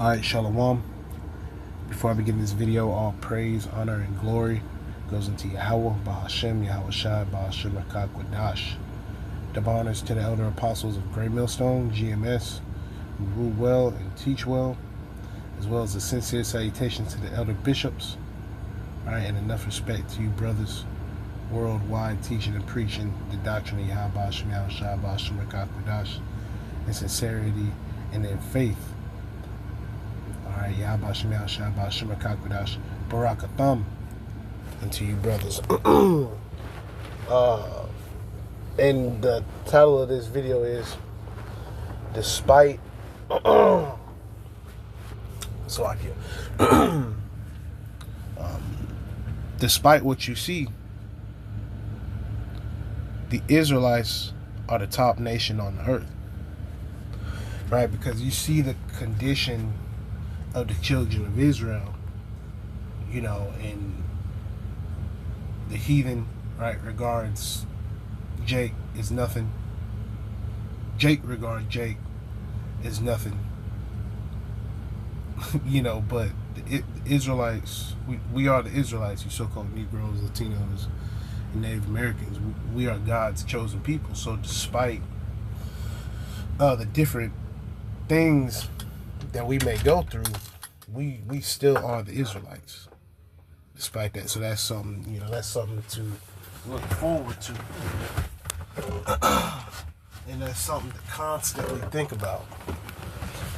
Alright, Shalom. Before I begin this video, all praise, honor, and glory goes into Yahweh, Bahashem, Yahweh Shai, Bahashem, Rakak, Wadash. Double honors to the elder apostles of Great Millstone, GMS, who rule well and teach well, as well as a sincere salutation to the elder bishops. Alright, and enough respect to you brothers worldwide teaching and preaching the doctrine of Yahweh, Bahashem, Yahweh Shai, Bahashem, Rakak, Wadash, in sincerity and in faith. Alright, Yahweh Shem Yahshua Ba'ashem Akakwadash Barakatham unto you brothers. And the title of this video is Despite Despite what you see, the Israelites are the top nation on the earth. Right? Because you see the condition of the children of Israel, and the heathen, right, regards Jake as nothing. Jake regards Jake as nothing. But the Israelites, we are the Israelites, you so-called Negroes, Latinos, and Native Americans. We are God's chosen people. So despite the different things that we may go through, we still are the Israelites despite that. So that's something, that's something to look forward to. And that's something to constantly think about,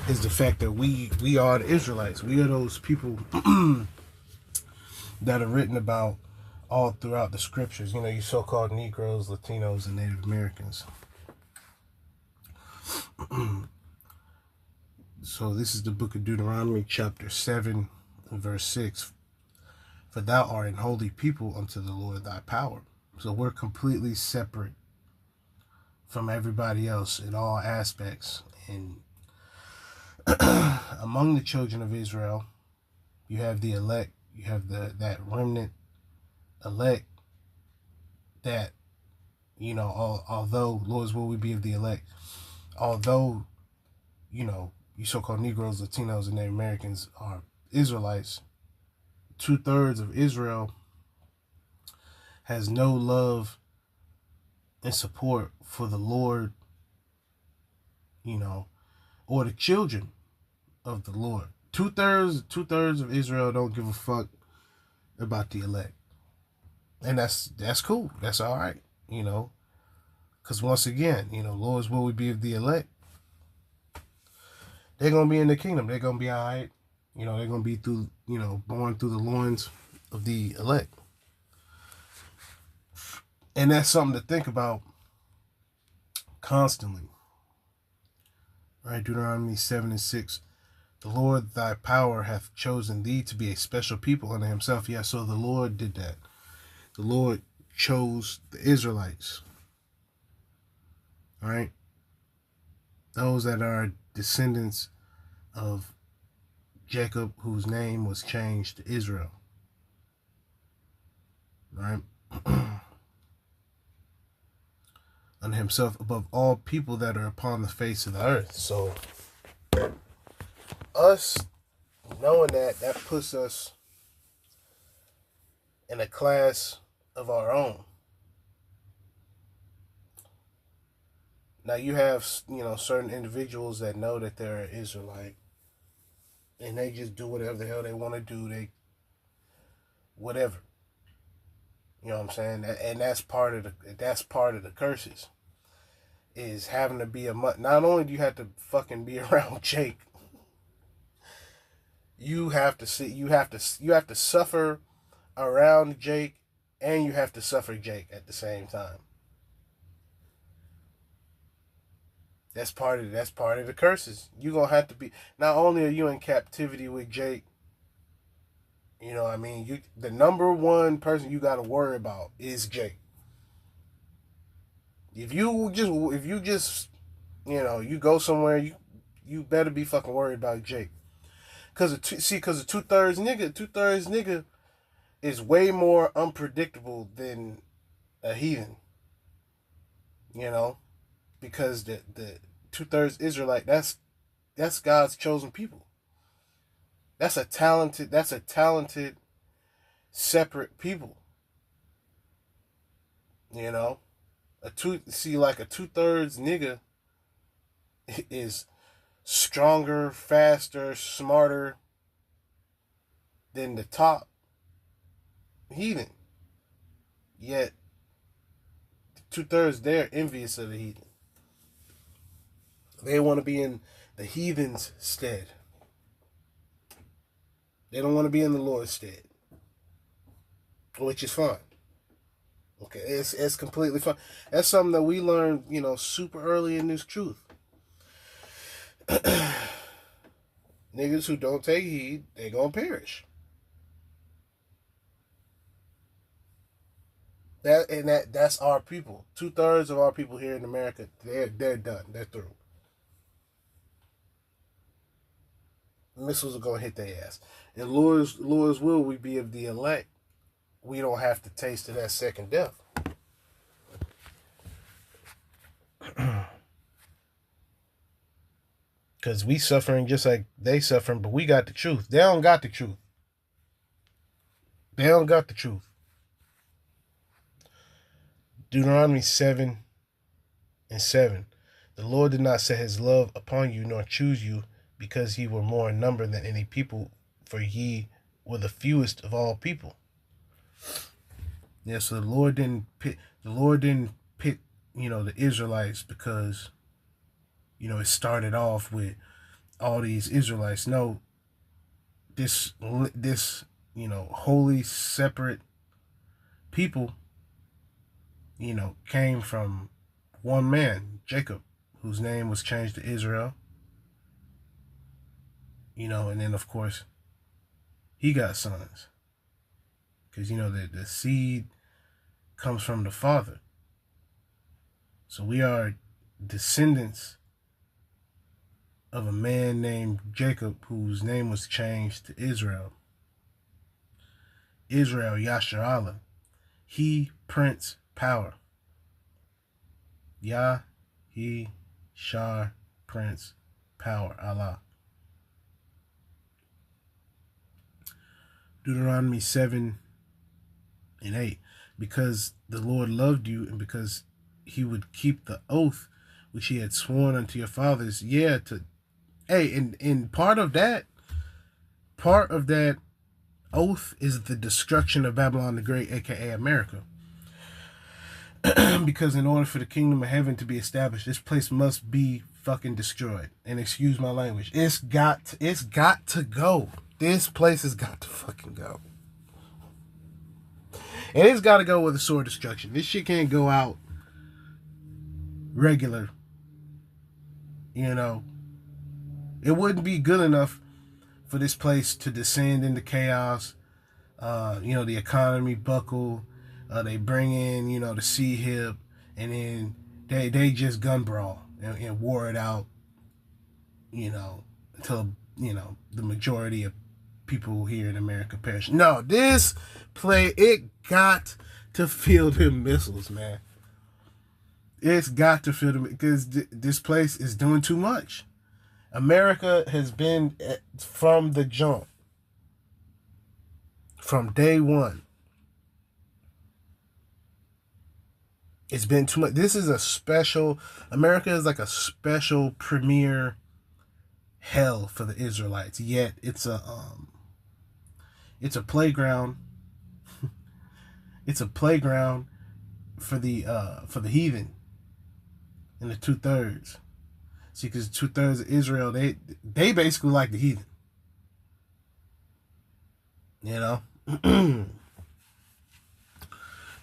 is the fact that we are the Israelites. We are those people that are written about all throughout the scriptures, you so-called Negroes, Latinos, and Native Americans. So this is the book of Deuteronomy, chapter 7, verse 6. For thou art an holy people unto the Lord thy power. So we're completely separate from everybody else in all aspects. And among the children of Israel, you have the elect, you have that remnant elect that, although, Lord's will we be of the elect, although, you so-called Negroes, Latinos, and Native Americans are Israelites, 2/3 of Israel has no love and support for the Lord, or the children of the Lord. Two-thirds of Israel don't give a fuck about the elect. And that's cool. That's all right, because once again, Lord's will we be of the elect. They're going to be in the kingdom. They're going to be all right. They're going to be through, born through the loins of the elect. And that's something to think about constantly. Right? Deuteronomy 7 and 6. The Lord thy power hath chosen thee to be a special people unto himself. Yeah, so the Lord did that. The Lord chose the Israelites. All right? Those that are descendants of Jacob, whose name was changed to Israel. Right? Unto himself above all people that are upon the face of the earth. So, us knowing that puts us in a class of our own. Now you have, certain individuals that know that they're an Israelite, and they just do whatever the hell they want to do. They, whatever. You know what I'm saying? And that's part of the curses, is having to be not only do you have to fucking be around Jake, you have to suffer around Jake, and you have to suffer Jake at the same time. That's part of the curses. You're gonna have to be, not only are you in captivity with Jake, the number one person you gotta worry about is Jake. If you just you go somewhere, you better be fucking worried about Jake. Cause a 2/3 nigga is way more unpredictable than a heathen. Because the 2/3 Israelite, that's God's chosen people. That's a talented separate people. You know, like a 2/3 nigga is stronger, faster, smarter than the top heathen. Yet 2/3 they're envious of the heathen. They want to be in the heathen's stead. They don't want to be in the Lord's stead, which is fine. Okay, it's completely fine. That's something that we learned, super early in this truth. Niggas who don't take heed, they gonna perish. That's our people. 2/3 of our people here in America, they're done. They're through. Missiles are gonna hit their ass. And Lord's will we be of the elect. We don't have to taste of that second death. Because we suffering just like they suffering, but we got the truth. They don't got the truth. They don't got the truth. Deuteronomy 7:7. The Lord did not set his love upon you, nor choose you, because ye were more in number than any people, for ye were the fewest of all people. Yeah, so the Lord didn't pick the Israelites because, it started off with all these Israelites. No, this holy separate people, came from one man, Jacob, whose name was changed to Israel. And then of course he got sons. Because the seed comes from the father. So we are descendants of a man named Jacob, whose name was changed to Israel. Israel, Yasharallah. He, Prince, Power. Yah, He, Shar, Prince, Power, Allah. Deuteronomy 7:8. Because the Lord loved you, and because he would keep the oath which he had sworn unto your fathers. And part of that oath is the destruction of Babylon the Great, aka America. Because in order for the kingdom of heaven to be established, this place must be fucking destroyed. And excuse my language. It's got to go. This place has got to fucking go. And it's got to go with a sword destruction. This shit can't go out regular. It wouldn't be good enough for this place to descend into chaos. The economy buckle. They bring in, the sea hip, and then they just gun brawl and war it out, until, the majority of people here in America perish. No, this play, it got to feel them missiles, man. It's got to feel them, because this place is doing too much. America has been, from the jump, from day one, it's been too much. This is America is like a special premier hell for the Israelites. Yet it's a playground. It's a playground for the heathen and the 2/3. See, because 2/3 of Israel, they basically like the heathen.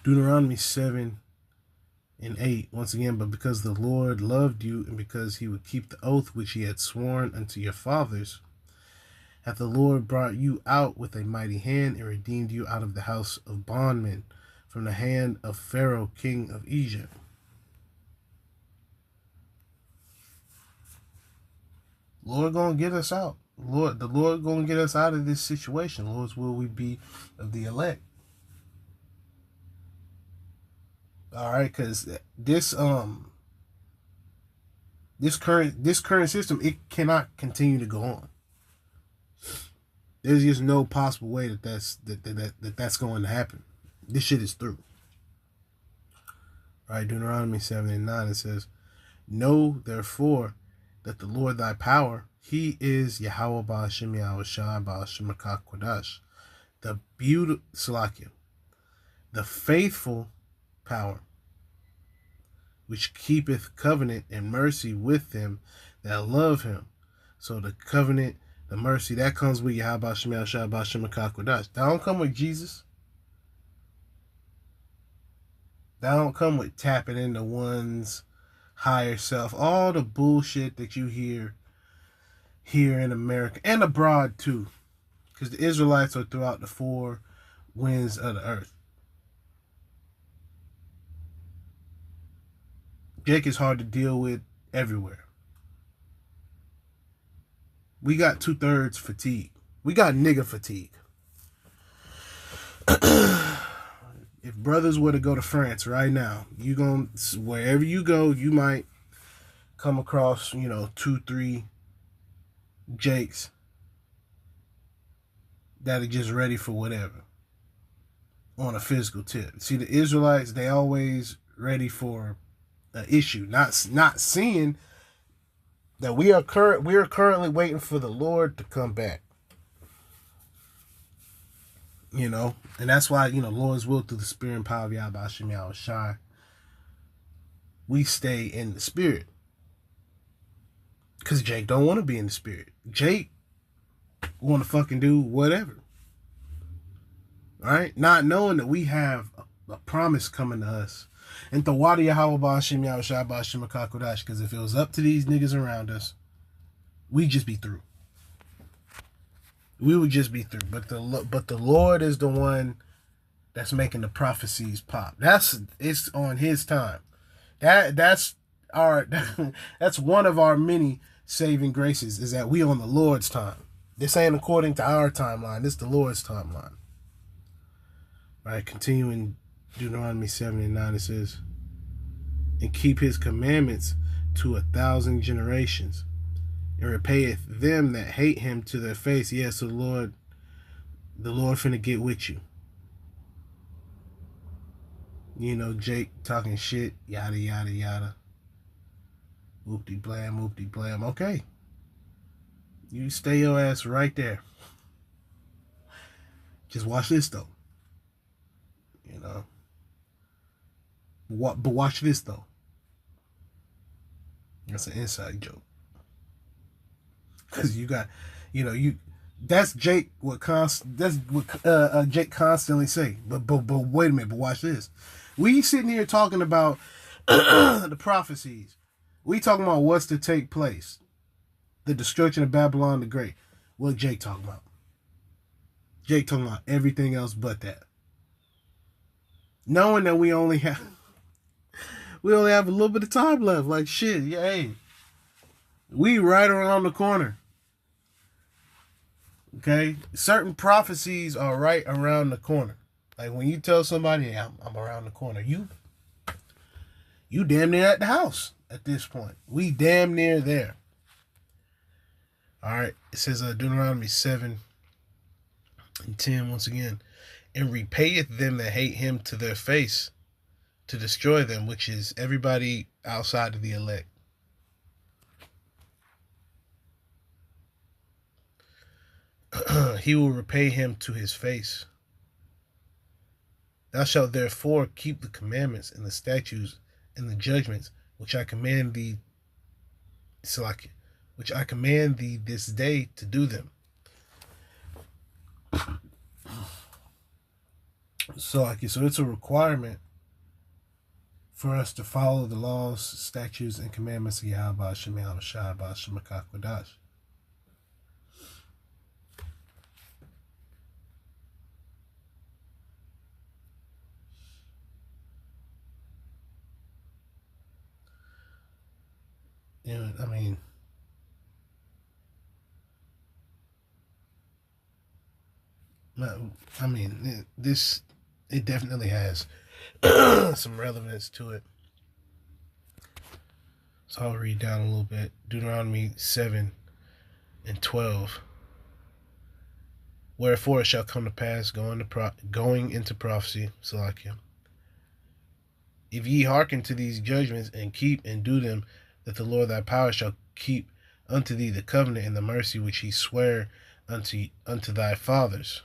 Deuteronomy 7:8, once again, but because the Lord loved you, and because he would keep the oath which he had sworn unto your fathers, hath the Lord brought you out with a mighty hand, and redeemed you out of the house of bondmen, from the hand of Pharaoh, king of Egypt. Lord gonna get us out. The Lord gonna get us out of this situation. Lord's will we be of the elect. All right, because this current system, it cannot continue to go on. There's just no possible way that's going to happen. This shit is through. All right, Deuteronomy 7:9, it says, "Know therefore that the Lord thy power, he is Yahweh Ba'ashem Yahushua Ba'ashem Kodash, the beautiful Salakia, the faithful power, which keepeth covenant and mercy with them that love him." So the covenant, the mercy, that comes with Yahweh Ba'ashem Yahushua Ba'ashem Kodash. That don't come with Jesus. That don't come with tapping into one's higher self. All the bullshit that you hear here in America and abroad too. Because the Israelites are throughout the four winds of the earth. Jake is hard to deal with everywhere. We got 2/3 fatigue. We got nigga fatigue. If brothers were to go to France right now, wherever you go, you might come across, 2-3 Jakes that are just ready for whatever on a physical tip. See, the Israelites, they always ready for an issue, not seeing that we are currently waiting for the Lord to come back. And that's why, Lord's will through the spirit and power of Yahweh Hashem Yahushai, we stay in the spirit. Because Jake don't want to be in the spirit. Jake want to fucking do whatever. Alright? Not knowing that we have a promise coming to us. And the water Yahweh Ba'ashem Yahushai Ba'ashem Kodash, because if it was up to these niggas around us, we'd just be through. We would just be through. But the Lord is the one that's making the prophecies pop. It's on his time. That's one of our many saving graces, is that we on the Lord's time. This ain't according to our timeline. This is the Lord's timeline. All right, continuing Deuteronomy 7:9, it says, "And keep his commandments to 1,000 generations, and repayeth them that hate him to their face." Yes, the Lord finna get with you. Jake talking shit, yada, yada, yada. Whoopty blam, whoopty blam. Okay. You stay your ass right there. Just watch this, though. But watch this, though. That's an inside joke. Because you got, that's Jake. That's what Jake constantly say. But wait a minute. But watch this. We sitting here talking about the prophecies. We talking about what's to take place. The destruction of Babylon the Great. What Jake talking about? Jake talking about everything else but that. Knowing that we only have a little bit of time left. Like shit, yeah, hey. We right around the corner. Okay? Certain prophecies are right around the corner. Like when you tell somebody, "Hey, I'm around the corner," you damn near at the house at this point. We damn near there. Alright, it says Deuteronomy 7:10 once again. "And repayeth them that hate him to their face, to destroy them," which is everybody outside of the elect. "He will repay him to his face. Thou shalt therefore keep the commandments and the statutes and the judgments which I command thee, Salakia, which I command thee this day to do them." So it's a requirement for us to follow the laws, statutes, and commandments of Yahweh Hashem Yahushua Ba'ashem Kodash. It definitely has some relevance to it. So I'll read down a little bit. Deuteronomy 7:12. Wherefore it shall come to pass, going into prophecy, Salakia, if ye hearken to these judgments, and keep and do them, that the Lord thy power shall keep unto thee the covenant and the mercy which he sware unto thy fathers.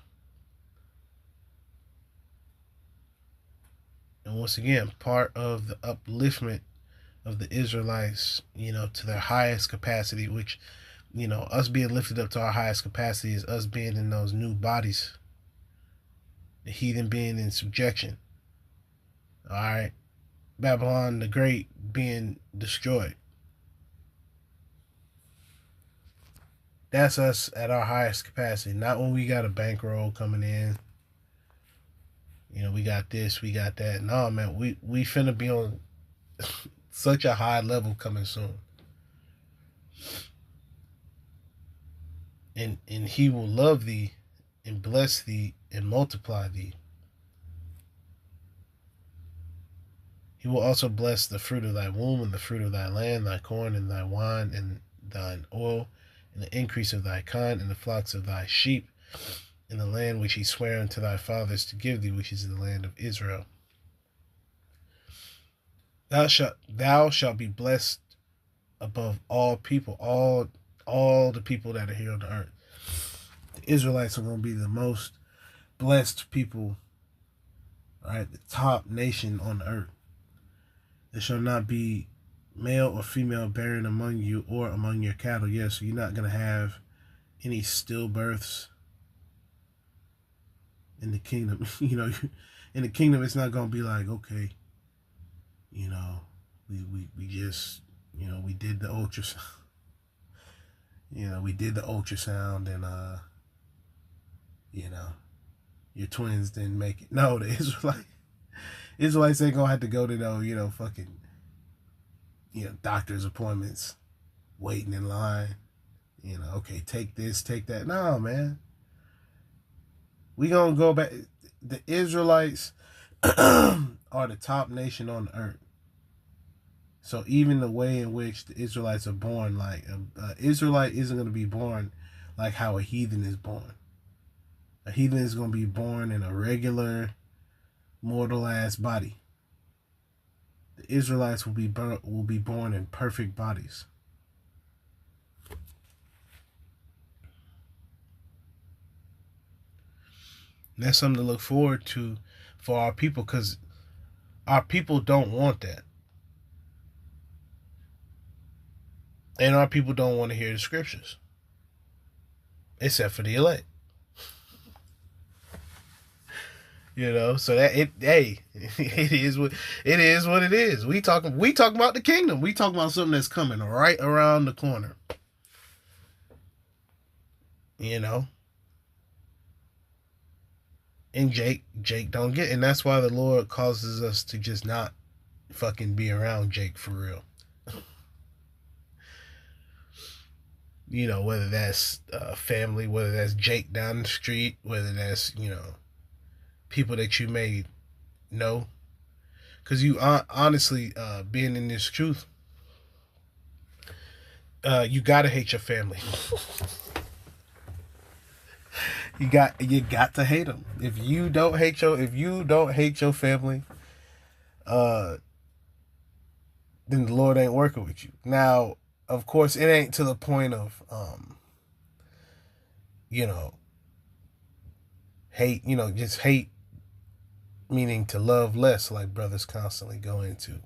And once again, part of the upliftment of the Israelites, to their highest capacity, which, us being lifted up to our highest capacity is us being in those new bodies, the heathen being in subjection. All right. Babylon the Great being destroyed. That's us at our highest capacity. Not when we got a bankroll coming in. We got this, we got that. No, man, we finna be on such a high level coming soon. And he will love thee and bless thee and multiply thee. He will also bless the fruit of thy womb and the fruit of thy land, thy corn and thy wine and thine oil, and the increase of thy kind and the flocks of thy sheep, in the land which he sware unto thy fathers to give thee, which is in the land of Israel. Thou shalt be blessed above all people, all the people that are here on the earth. The Israelites are going to be the most blessed people, right? The top nation on the earth. There shall not be male or female barren among you or among your cattle. Yes, so you're not going to have any stillbirths in the kingdom. In the kingdom, it's not going to be like, okay, we just, we did the ultrasound. We did the ultrasound and, your twins didn't make it. No, the Israelites ain't gonna have to go to no, fucking, doctor's appointments, waiting in line. Okay, take this, take that. No, man. We gonna go back. The Israelites are the top nation on the earth. So even the way in which the Israelites are born, like an Israelite isn't going to be born like how a heathen is born. A heathen is going to be born in a regular, mortal-ass body. The Israelites will be born in perfect bodies. And that's something to look forward to for our people, because our people don't want that. And our people don't want to hear the scriptures. Except for the elect. So that it is what it is. We talking about the kingdom. We talking about something that's coming right around the corner. And Jake don't get it. And that's why the Lord causes us to just not fucking be around Jake for real. Whether that's family, whether that's Jake down the street, whether that's, people that you may know. Because you honestly, being in this truth, you gotta hate your family. You got to hate them. If you don't hate your family, then the Lord ain't working with you. Now, of course, it ain't to the point of, hate, just hate, meaning to love less, like brothers constantly go into.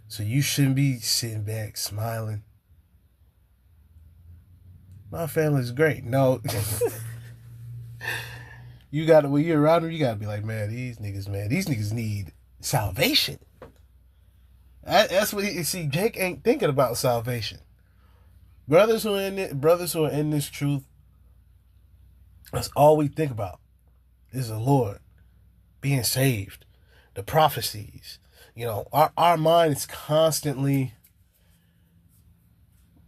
So you shouldn't be sitting back smiling. My family's great. No. When you're around them, you gotta be like, man, these niggas need salvation. That's what you see. Jake ain't thinking about salvation. Brothers who are in this truth, that's all we think about is the Lord, being saved, the prophecies. Our mind is constantly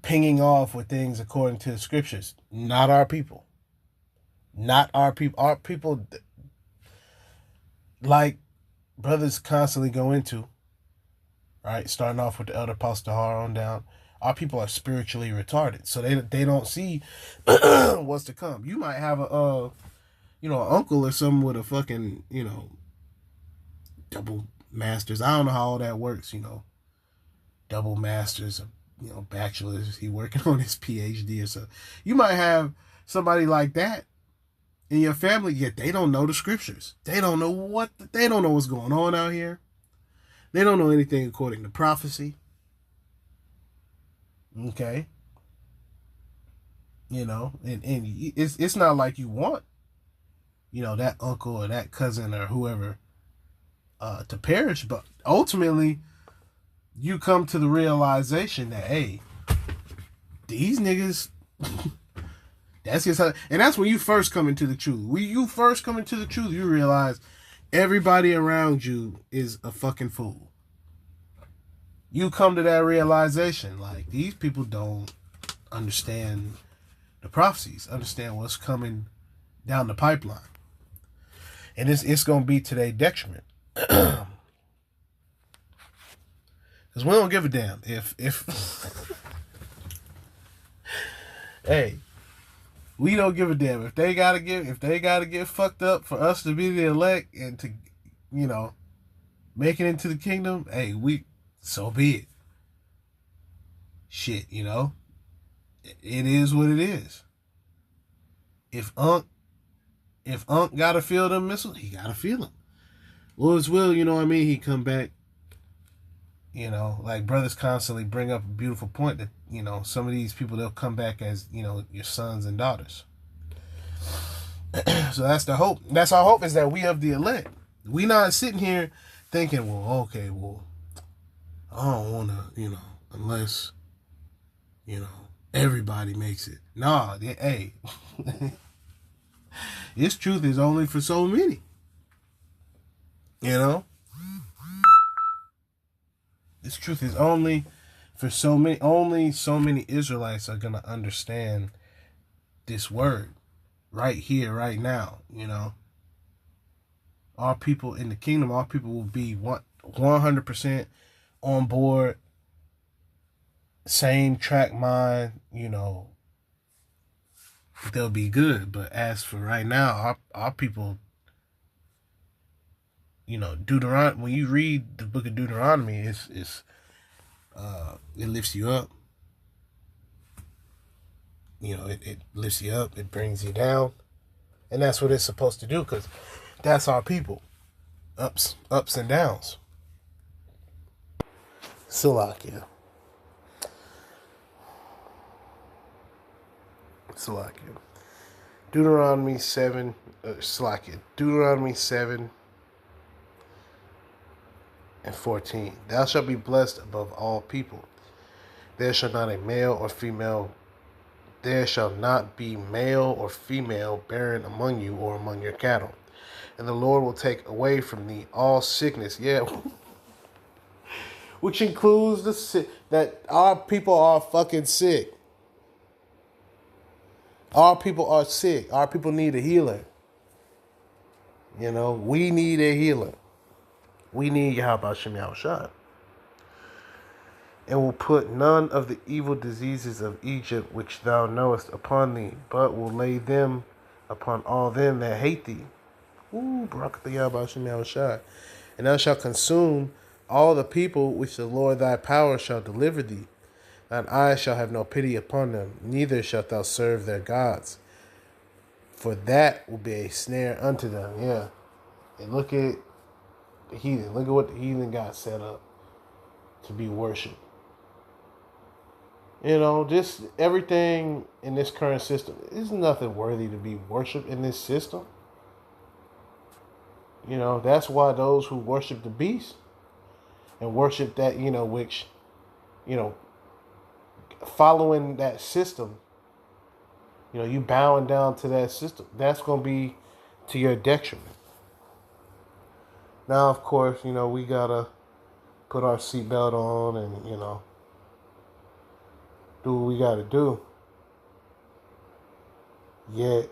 pinging off with things according to the scriptures. Not our people. Our people, like brothers constantly go into. Right, starting off with the elder Apostle Tahar on down, Our people are spiritually retarded, so they don't see what's to come. You might have a an uncle or something with a fucking double masters. I don't know how all that works. Double masters, bachelors. He working on his PhD or something. You might have somebody like that in your family, yet they don't know the scriptures. They don't know what's going on out here. They don't know anything according to prophecy. Okay. And it's not like you want, that uncle or that cousin or whoever to perish, but ultimately you come to the realization that, hey, these niggas, that's just how, and that's when you first come into the truth. When you first come into the truth, you realize everybody around you is a fucking fool. You come to that realization, like, these people don't understand the prophecies, understand what's coming down the pipeline. And it's going to be to their detriment. Because we don't give a damn if hey, we don't give a damn if they gotta get fucked up for us to be the elect and to make it into the kingdom. Hey, so be it. Shit, it is what it is. If Unc gotta feel them missiles, he gotta feel them. Lord's will, he come back. Like brothers constantly bring up a beautiful point that, some of these people, they'll come back as, your sons and daughters. So that's the hope. That's our hope, is that we of the elect. We not sitting here thinking, well, okay, I don't want to, unless, everybody makes it. Nah, hey, this truth is only for so many. This truth is only for so many. Only so many Israelites are going to understand this word right here, right now. Our people in the kingdom, our people will be 100% on board, same track mind, they'll be good. But as for right now, our people, Deuteronomy, when you read the book of Deuteronomy, it lifts you up. It lifts you up, it brings you down. And that's what it's supposed to do, because that's our people. Ups and downs. Salakia. Deuteronomy 7, Deuteronomy 7 and 14. Thou shalt be blessed above all people. There shall not be male or female barren among you or among your cattle. And the Lord will take away from thee all sickness. Yeah. Which includes that our people are fucking sick. Our people are sick. Our people need a healer. We need a healer. We need Yahweh Shem Yahushua. And will put none of the evil diseases of Egypt which thou knowest upon thee, but will lay them upon all them that hate thee. Barak Yahweh Shem Yahushua. And thou shalt consume all the people which the Lord thy power shall deliver thee. Thine eyes shall have no pity upon them, neither shalt thou serve their gods. For that will be a snare unto them. Yeah. And look at the heathen. Look at what the heathen got set up to be worshipped. Just everything in this current system. There's nothing worthy to be worshipped in this system. That's why those who worship the beast and worship that, which, following that system, you bowing down to that system, that's going to be to your detriment. Now, of course, we got to put our seatbelt on and, do what we got to do. Yet,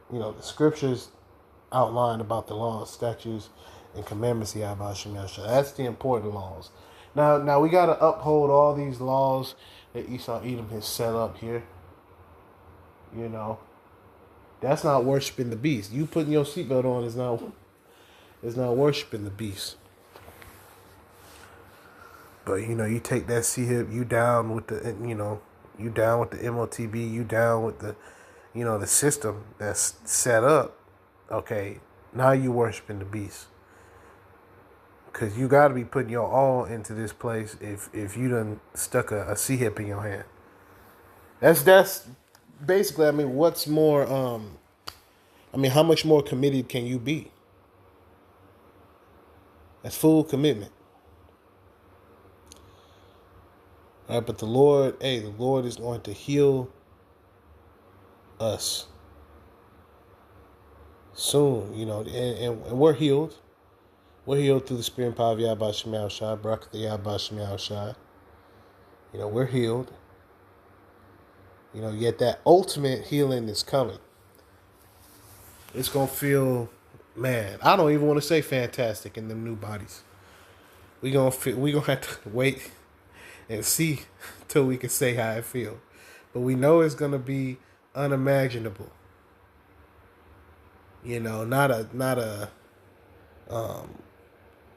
the scriptures outline about the laws, statutes, and commandments of Yahweh Shem Yahshua. That's the important laws. Now we gotta uphold all these laws that Esau Edom has set up here. You know, that's not worshiping the beast. You putting your seatbelt on is not worshiping the beast. But you take that C-hip, you down with the you down with the MOTB, you down with the the system that's set up. Okay, now you worshiping the beast. Cause you got to be putting your all into this place if you done stuck a C-hip in your hand. That's basically. I mean, what's more? How much more committed can you be? That's full commitment. All right, but the Lord is going to heal us soon. And we're healed. We're healed through the spirit and power of Yahweh Shemel Shai, Barak Yahweh Shemel Shai. We're healed. Yet that ultimate healing is coming. It's going to feel, man, I don't even want to say fantastic in them new bodies. We gonna have to wait and see till we can say how it feel. But we know it's going to be unimaginable.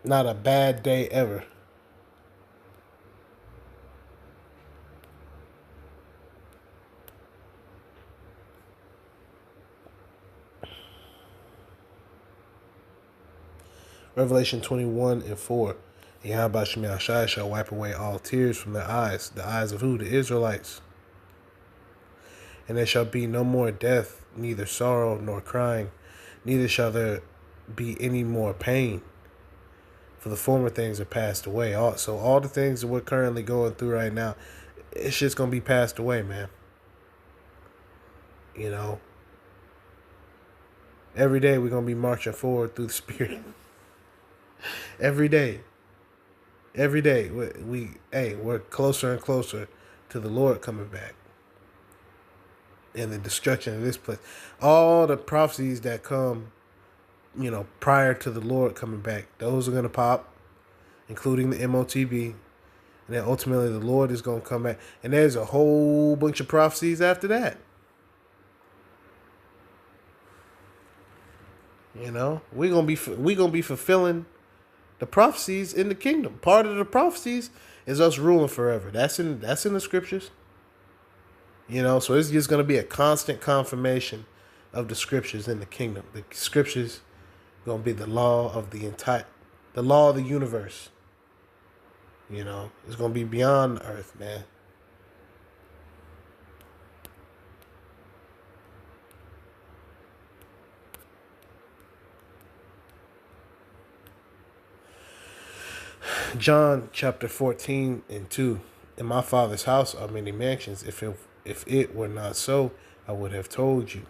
Not a bad day ever. Revelation 21:4. Yahweh Shemel Shai shall wipe away all tears from their eyes. The eyes of who? The Israelites. And there shall be no more death, neither sorrow nor crying, neither shall there be any more pain. For the former things are passed away. So all the things that we're currently going through right now, it's just going to be passed away, man. Every day we're going to be marching forward through the Spirit. Every day. We're closer and closer to the Lord coming back. And the destruction of this place. All the prophecies that come, prior to the Lord coming back, those are going to pop, including the MOTB. And then ultimately the Lord is going to come back. And there's a whole bunch of prophecies after that. We're going to be fulfilling the prophecies in the kingdom. Part of the prophecies is us ruling forever. That's in the scriptures. So it's just going to be a constant confirmation of the scriptures in the kingdom. The scriptures going to be the law of the universe. It's going to be beyond earth, man. John chapter 14:2. In my Father's house are many mansions. If it were not so, I would have told you.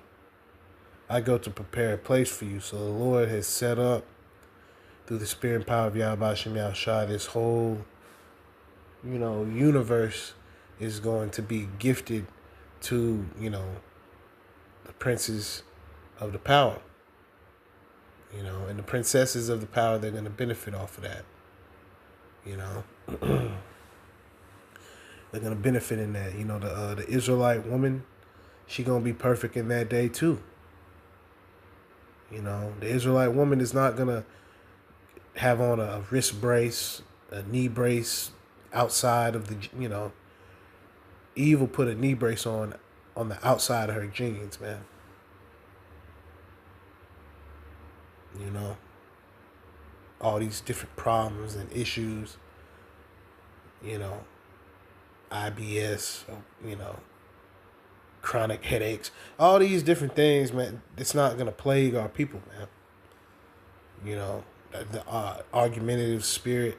I go to prepare a place for you. So the Lord has set up, through the spirit and power of Yahweh Shemel Shai, this whole, universe is going to be gifted to, the princes of the power. And the princesses of the power, they're going to benefit off of that. They're going to benefit in that. The Israelite woman, she going to be perfect in that day too. The Israelite woman is not going to have on a wrist brace, a knee brace outside of the, Eve will put a knee brace on the outside of her jeans, man. All these different problems and issues, IBS, chronic headaches, all these different things, man. It's not going to plague our people, man. The argumentative spirit,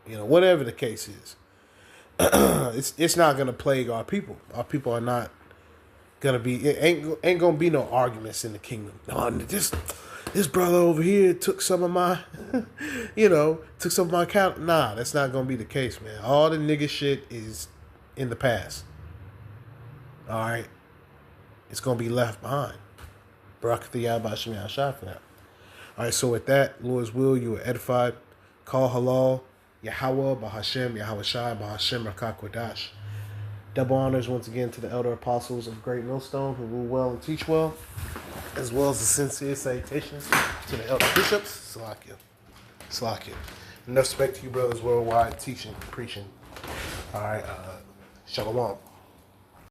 whatever the case is, it's not going to plague our people. Our people are not going to be, it ain't going to be no arguments in the kingdom. No, this brother over here took some of my, took some of my account. Nah, that's not going to be the case, man. All the nigga shit is in the past. All right? It's going to be left behind. Barak Yahweh Shemel Shai for that. All right, so with that, Lord's will, you are edified. Call halal. Yahweh, Bahashem, Yahweh Shai, Bahashem, Rakakwadash. Double honors once again to the elder apostles of Great Millstone who rule well and teach well, as well as the sincere salutations to the elder bishops. Slakia. Enough respect to you brothers worldwide teaching, preaching. All right, shalom.